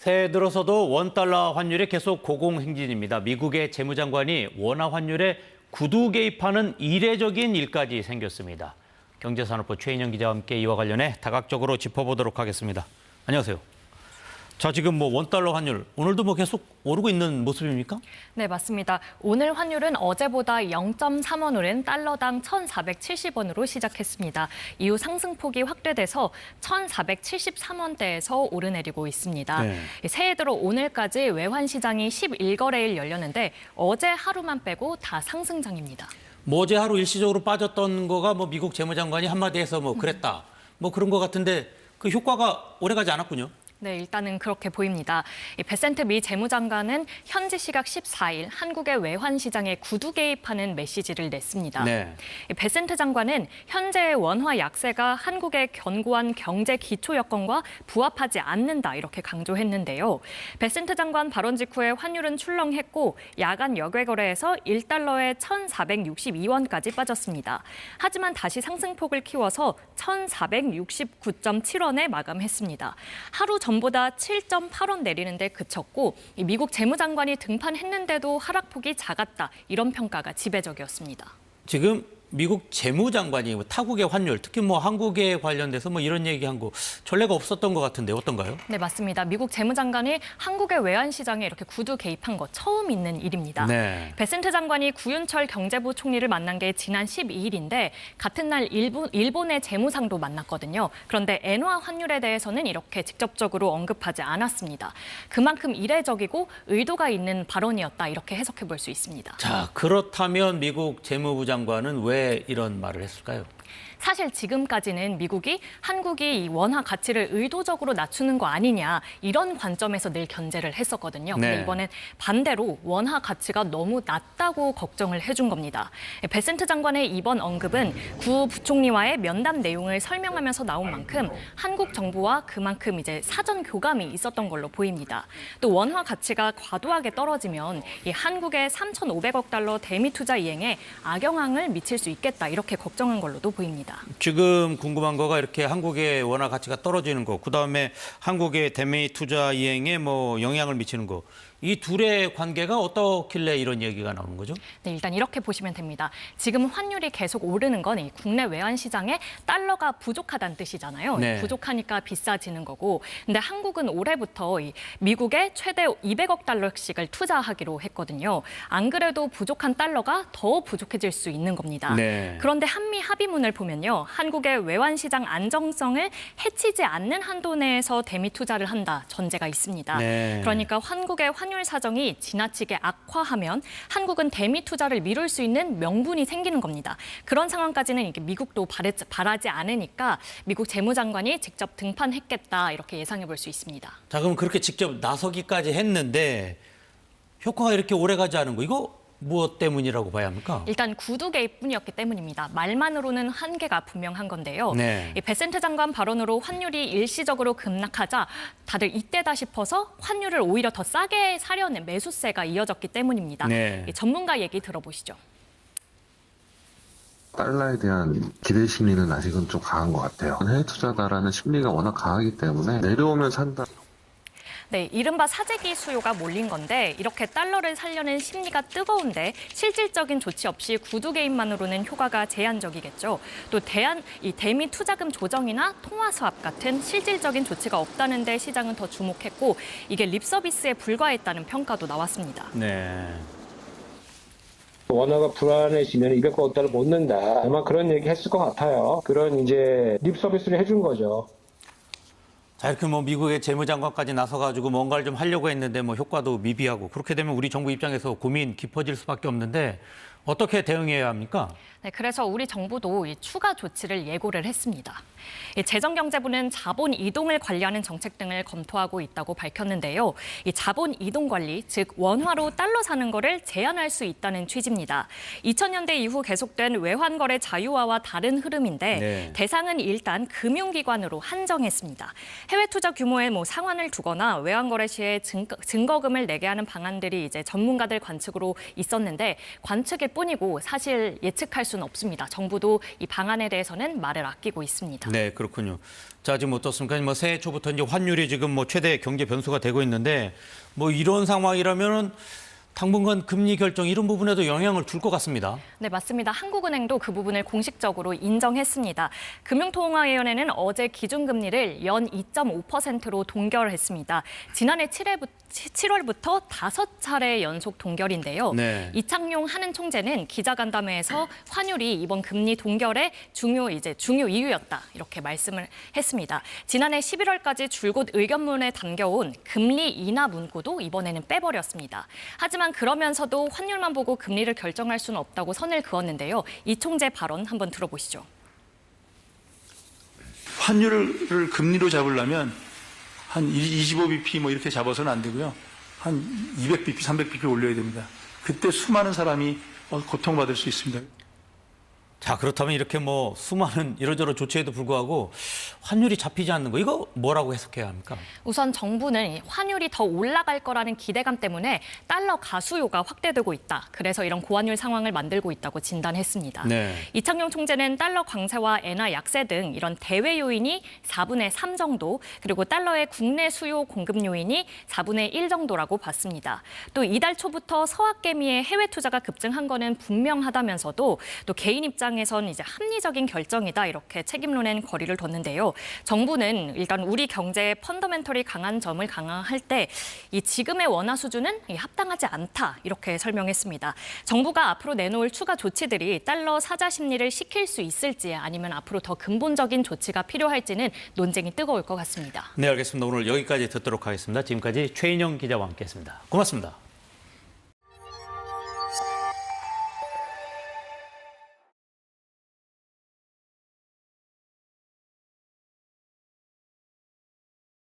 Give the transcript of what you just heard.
새해 들어서도 원달러 환율이 계속 고공행진입니다. 미국의 재무장관이 원화 환율에 구두 개입하는 이례적인 일까지 생겼습니다. 경제산업부 최인영 기자와 함께 이와 관련해 다각적으로 짚어보도록 하겠습니다. 안녕하세요. 자, 지금 원달러 환율 오늘도 계속 오르고 있는 모습입니까? 네, 맞습니다. 오늘 환율은 어제보다 0.3원 오른 달러당 1,470원으로 시작했습니다. 이후 상승폭이 확대돼서 1,473원대에서 오르내리고 있습니다. 네. 새해 들어 오늘까지 외환 시장이 11거래일 열렸는데 어제 하루만 빼고 다 상승장입니다. 어제 하루 일시적으로 빠졌던 거가 미국 재무장관이 한마디해서 그랬다. 그런 거 같은데 그 효과가 오래가지 않았군요. 네, 일단은 그렇게 보입니다. 베센트 미 재무장관은 현지 시각 14일 한국의 외환 시장에 구두 개입하는 메시지를 냈습니다. 네. 베센트 장관은 현재의 원화 약세가 한국의 견고한 경제 기초 여건과 부합하지 않는다 이렇게 강조했는데요. 베센트 장관 발언 직후에 환율은 출렁했고 야간 역외 거래에서 1달러에 1,462원까지 빠졌습니다. 하지만 다시 상승폭을 키워서 1,469.7원에 마감했습니다. 하루 전보다 7.8원 내리는데 그쳤고 미국 재무장관이 등판했는데도 하락폭이 작았다. 이런 평가가 지배적이었습니다. 지금 미국 재무장관이 타국의 환율, 특히 한국에 관련돼서 이런 얘기한 거 전례가 없었던 것 같은데 어떤가요? 네, 맞습니다. 미국 재무장관이 한국의 외환 시장에 이렇게 구두 개입한 거 처음 있는 일입니다. 네. 베센트 장관이 구윤철 경제부 총리를 만난 게 지난 12일인데 같은 날 일본의 재무상도 만났거든요. 그런데 엔화 환율에 대해서는 이렇게 직접적으로 언급하지 않았습니다. 그만큼 이례적이고 의도가 있는 발언이었다 이렇게 해석해 볼 수 있습니다. 자, 그렇다면 미국 재무부 장관은 왜 이런 말을 했을까요? 사실 지금까지는 미국이 한국이 이 원화 가치를 의도적으로 낮추는 거 아니냐 이런 관점에서 늘 견제를 했었거든요. 네. 근데 이번엔 반대로 원화 가치가 너무 낮다고 걱정을 해준 겁니다. 베센트 장관의 이번 언급은 구 부총리와의 면담 내용을 설명하면서 나온 만큼 한국 정부와 그만큼 이제 사전 교감이 있었던 걸로 보입니다. 또 원화 가치가 과도하게 떨어지면 이 한국의 3,500억 달러 대미 투자 이행에 악영향을 미칠 수 있겠다 이렇게 걱정한 걸로도 보입니다. 지금 궁금한 거가 이렇게 한국의 원화 가치가 떨어지는 거, 그다음에 한국의 대미 투자 이행에 영향을 미치는 거. 이 둘의 관계가 어떻길래 이런 얘기가 나오는 거죠? 네, 일단 이렇게 보시면 됩니다. 지금 환율이 계속 오르는 건 이 국내 외환 시장에 달러가 부족하다는 뜻이잖아요. 네. 부족하니까 비싸지는 거고. 근데 한국은 올해부터 이 미국에 최대 200억 달러씩을 투자하기로 했거든요. 안 그래도 부족한 달러가 더 부족해질 수 있는 겁니다. 네. 그런데 한미 합의문을 보면요. 한국의 외환 시장 안정성을 해치지 않는 한도 내에서 대미 투자를 한다 전제가 있습니다. 네. 그러니까 한국의 환율 사정이 지나치게 악화하면 한국은 대미 투자를 미룰 수 있는 명분이 생기는 겁니다. 그런 상황까지는 이게 미국도 바라지 않으니까 미국 재무장관이 직접 등판했겠다 이렇게 예상해 볼 수 있습니다. 자, 그럼 그렇게 직접 나서기까지 했는데 효과가 이렇게 오래가지 않은 거, 이거 무엇 때문이라고 봐야 합니까? 일단 구두 개입뿐이었기 때문입니다. 말만으로는 한계가 분명한 건데요. 네. 이 베센트 장관 발언으로 환율이 일시적으로 급락하자 다들 이때다 싶어서 환율을 오히려 더 싸게 사려는 매수세가 이어졌기 때문입니다. 네. 이 전문가 얘기 들어보시죠. 달러에 대한 기대 심리는 아직은 좀 강한 것 같아요. 해외 투자다라는 심리가 워낙 강하기 때문에 내려오면 산다. 네, 이른바 사재기 수요가 몰린 건데 이렇게 달러를 살려는 심리가 뜨거운데 실질적인 조치 없이 구두 개입만으로는 효과가 제한적이겠죠. 또 대미 투자금 조정이나 통화 수합 같은 실질적인 조치가 없다는 데 시장은 더 주목했고 이게 립 서비스에 불과했다는 평가도 나왔습니다. 네. 원화가 불안해지면 200억 달러 못 넣는다. 아마 그런 얘기 했을 것 같아요. 그런 이제 립 서비스를 해준 거죠. 자, 이렇게 미국의 재무장관까지 나서가지고 뭔가를 좀 하려고 했는데 효과도 미비하고, 그렇게 되면 우리 정부 입장에서 고민 깊어질 수밖에 없는데 어떻게 대응해야 합니까? 네, 그래서 우리 정부도 이 추가 조치를 예고를 했습니다. 재정경제부는 자본 이동을 관리하는 정책 등을 검토하고 있다고 밝혔는데요. 이 자본 이동 관리, 즉 원화로 달러 사는 거를 제한할 수 있다는 취지입니다. 2000년대 이후 계속된 외환 거래 자유화와 다른 흐름인데 네. 대상은 일단 금융기관으로 한정했습니다. 해외 투자 규모에 상한을 두거나 외환 거래 시에 증거금을 내게 하는 방안들이 이제 전문가들 관측으로 있었는데 관측일 뿐이고 사실 예측할 수 수는 없습니다. 정부도 이 방안에 대해서는 말을 아끼고 있습니다. 네, 그렇군요. 자, 지금 어떻습니까? 뭐 새해 초부터 이제 환율이 지금 뭐 최대 경제 변수가 되고 있는데 뭐 이런 상황이라면은 당분간 금리 결정 이런 부분에도 영향을 줄 것 같습니다. 네, 맞습니다. 한국은행도 그 부분을 공식적으로 인정했습니다. 금융통화위원회는 어제 기준금리를 연 2.5%로 동결했습니다. 지난해 7월부터 5차례 연속 동결인데요. 네. 이창용 한은 총재는 기자간담회에서 환율이 이번 금리 동결의 중요 이유였다 이렇게 말씀을 했습니다. 지난해 11월까지 줄곧 의견문에 담겨온 금리 인하 문구도 이번에는 빼버렸습니다. 하지만 그러면서도 환율만 보고 금리를 결정할 수는 없다고 선을 그었는데요. 이 총재 발언 한번 들어보시죠. 환율을 금리로 잡으려면 한 25bp 뭐 이렇게 잡아서는 안 되고요. 한 200bp, 300bp 올려야 됩니다. 그때 수많은 사람이 고통받을 수 있습니다. 자, 그렇다면 이렇게 뭐 수많은 이러저러 조치에도 불구하고 환율이 잡히지 않는 거 이거 뭐라고 해석해야 합니까? 우선 정부는 환율이 더 올라갈 거라는 기대감 때문에 달러 가수요가 확대되고 있다. 그래서 이런 고환율 상황을 만들고 있다고 진단했습니다. 네. 이창용 총재는 달러 강세와 엔화 약세 등 이런 대외 요인이 4분의 3 정도, 그리고 달러의 국내 수요 공급 요인이 4분의 1 정도라고 봤습니다. 또 이달 초부터 서학개미의 해외 투자가 급증한 거는 분명하다면서도 또 개인 입장에선 이제 합리적인 결정이다 이렇게 책임론엔 거리를 뒀는데요. 정부는 일단 우리 경제의 펀더멘털이 강한 점을 강화할 때 이 지금의 원화 수준은 합당하지 않다 이렇게 설명했습니다. 정부가 앞으로 내놓을 추가 조치들이 달러 사자 심리를 식힐 수 있을지 아니면 앞으로 더 근본적인 조치가 필요할지는 논쟁이 뜨거울 것 같습니다. 네, 알겠습니다. 오늘 여기까지 듣도록 하겠습니다. 지금까지 최인영 기자와 함께했습니다. 고맙습니다.